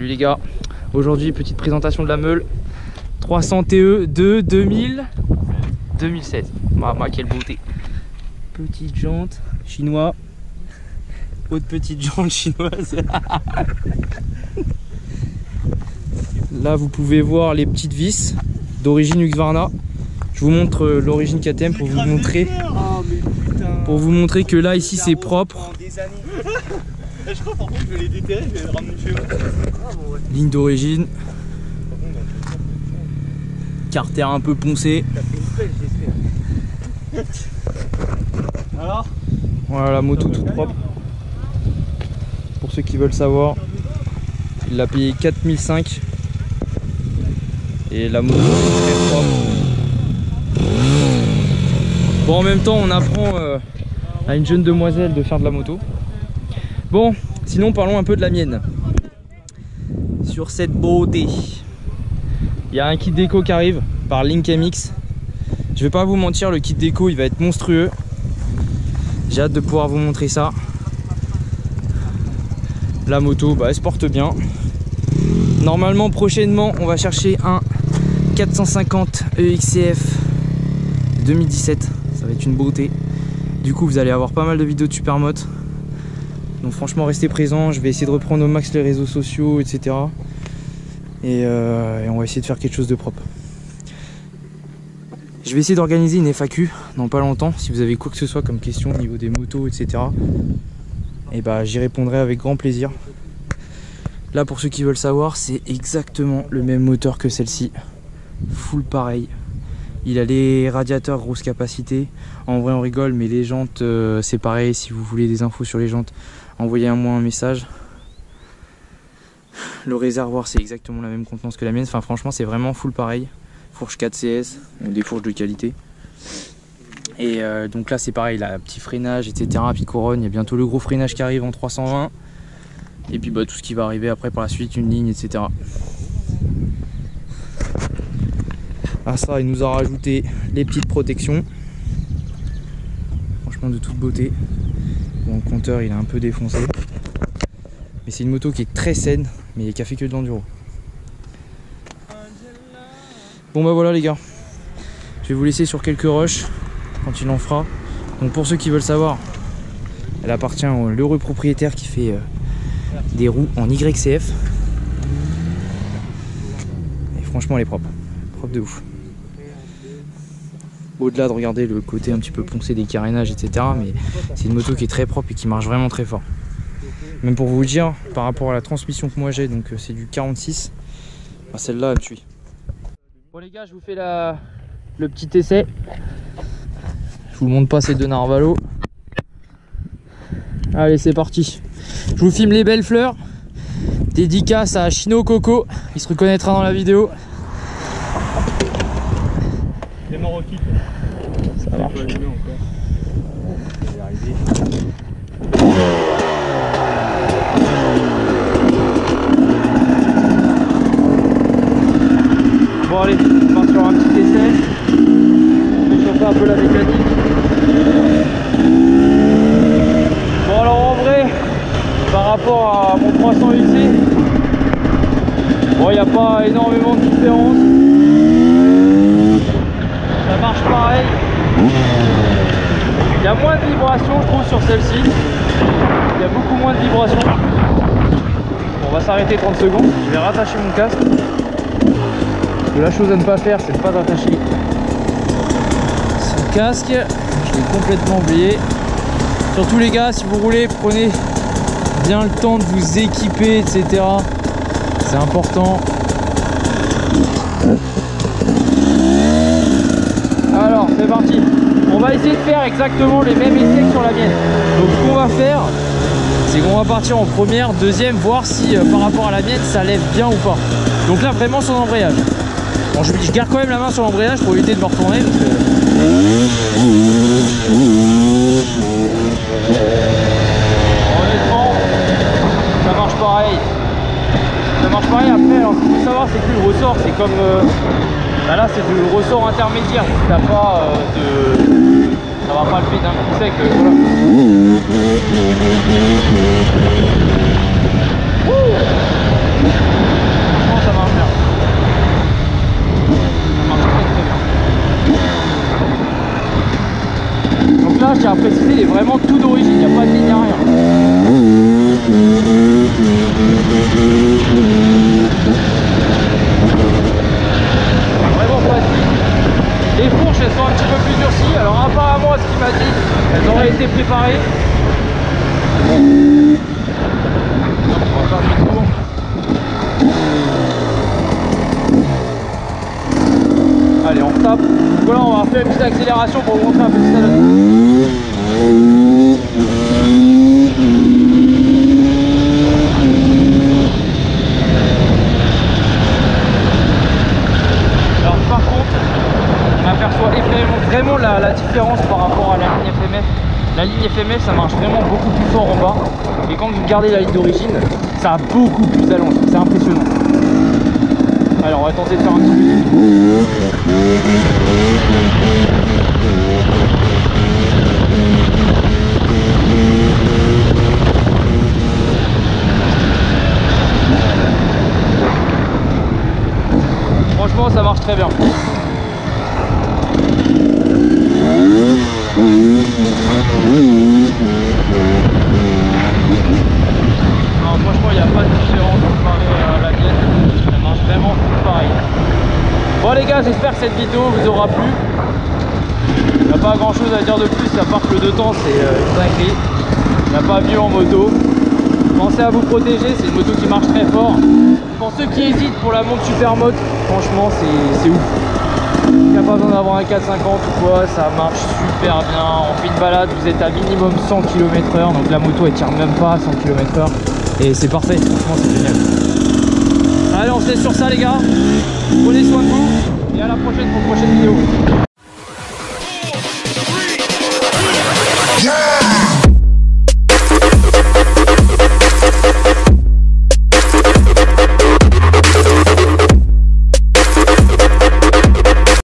Salut les gars, aujourd'hui petite présentation de la meule 300 TE de 2016. Quelle beauté. Petite jante chinois. Autre petite jante chinoise. Là vous pouvez voir les petites vis d'origine Husqvarna. Je vous montre l'origine KTM pour vous montrer que là ici c'est propre. Je crois par contre je vais les déterrer, je vais les ramener chez moi. Ligne d'origine. Carter un peu poncé. Alors voilà la moto toute propre. Pour ceux qui veulent savoir, il l'a payé 4005. Et la moto est très propre. Bon, en même temps on apprend à une jeune demoiselle de faire de la moto. Bon, sinon parlons un peu de la mienne. Sur cette beauté, il y a un kit déco qui arrive par Link MX. Je vais pas vous mentir, le kit déco il va être monstrueux. J'ai hâte de pouvoir vous montrer ça. La moto, elle se porte bien. Normalement, prochainement, on va chercher un 450 EXCF 2017. Ça va être une beauté. Du coup, vous allez avoir pas mal de vidéos de supermoto. Donc franchement restez présents, je vais essayer de reprendre au max les réseaux sociaux, etc. Et on va essayer de faire quelque chose de propre. Je vais essayer d'organiser une FAQ dans pas longtemps. Si vous avez quoi que ce soit comme question au niveau des motos, etc. Et j'y répondrai avec grand plaisir. Là pour ceux qui veulent savoir, c'est exactement le même moteur que celle-ci. Full pareil. Il a les radiateurs grosse capacité. En vrai on rigole, mais les jantes c'est pareil. Si vous voulez des infos sur les jantes, envoyez-moi un message. Le réservoir c'est exactement la même contenance que la mienne. Enfin franchement c'est vraiment full pareil. Fourche 4CS, des fourches de qualité. Et donc là c'est pareil, là, petit freinage, etc. Puis couronne, il y a bientôt le gros freinage qui arrive en 320. Et puis tout ce qui va arriver après par la suite, une ligne, etc. À ça il nous a rajouté les petites protections. Franchement de toute beauté. Bon, le compteur il est un peu défoncé. Mais c'est une moto qui est très saine, mais qui a fait que de l'enduro. Bon voilà les gars. Je vais vous laisser sur quelques rushs quand il en fera. Donc pour ceux qui veulent savoir, elle appartient au l'heureux propriétaire qui fait des roues en YCF. Et franchement elle est propre. Propre de ouf. Au-delà de regarder le côté un petit peu poncé des carénages, etc. Mais c'est une moto qui est très propre et qui marche vraiment très fort. Même pour vous dire, par rapport à la transmission que moi j'ai, donc c'est du 46, celle-là elle me suit. Bon les gars, je vous fais le petit essai. Je vous montre pas ces deux narvalos. Allez c'est parti. Je vous filme les belles fleurs. Dédicace à Chino Coco, il se reconnaîtra dans la vidéo. C'est mon rocky. Ça marche. Bon allez, on part sur un petit essai. On va chauffer un peu la mécanique. Bon alors en vrai, par rapport à mon 300 UC, bon il n'y a pas énormément de différence. Ça marche pareil. Il y a moins de vibrations je trouve sur celle-ci. Il y a beaucoup moins de vibrations. Bon, on va s'arrêter 30 secondes. Je vais rattacher mon casque. Parce que la chose à ne pas faire, c'est de ne pas attacher son casque. Je l'ai complètement oublié. Surtout les gars, si vous roulez, prenez bien le temps de vous équiper, etc. C'est important. Alors c'est parti, on va essayer de faire exactement les mêmes essais que sur la mienne. Donc ce qu'on va faire, c'est qu'on va partir en première, deuxième, voir si par rapport à la mienne ça lève bien ou pas. Donc là vraiment son embrayage. Bon, je garde quand même la main sur l'embrayage pour éviter de me retourner parce que... Honnêtement, ça marche pareil. Ça marche pareil après, alors ce qu'il faut savoir c'est que le ressort c'est comme... là c'est du ressort intermédiaire, t'as pas de... Ça va pas le faire d'un coup sec, voilà. Franchement ça marche bien. Ça marche très très bien. Donc là je tiens à préciser, il est vraiment tout d'origine, il n'y a pas de ligne à rien. Vraiment facile. Les fourches elles sont un petit peu plus durcies, alors apparemment à ce qu'il m'a dit, elles auraient été préparées. On va faire demi-tour. Allez on retape. Voilà, on va faire une petite accélération pour vous montrer un peu ce que ça donne. Alors par contre, on aperçoit vraiment la différence par rapport à la ligne FMF. La ligne FMF ça marche vraiment beaucoup plus fort en bas. Et quand vous gardez la ligne d'origine, ça a beaucoup plus d'allonge. C'est impressionnant. Alors on va tenter de faire un petit peu. Franchement ça marche très bien. Non, franchement il n'y a pas de différence comparé à la mienne. Ça marche vraiment tout pareil. Bon les gars, j'espère que cette vidéo vous aura plu. Il n'y a pas grand chose à dire de plus à part que le 2 temps c'est une dinguerie. Il n'y a pas mieux en moto. Pensez à vous protéger, c'est une moto qui marche très fort. Pour ceux qui hésitent pour la montre Supermoto, franchement c'est ouf. Il n'y a pas besoin d'avoir un 450 ou quoi, ça marche super bien. On fait une balade, vous êtes à minimum 100 km/h, donc la moto elle tire même pas à 100 km/h. Et c'est parfait, franchement c'est génial. Allez on se laisse sur ça les gars. Prenez soin de vous et à la prochaine pour une prochaine vidéo.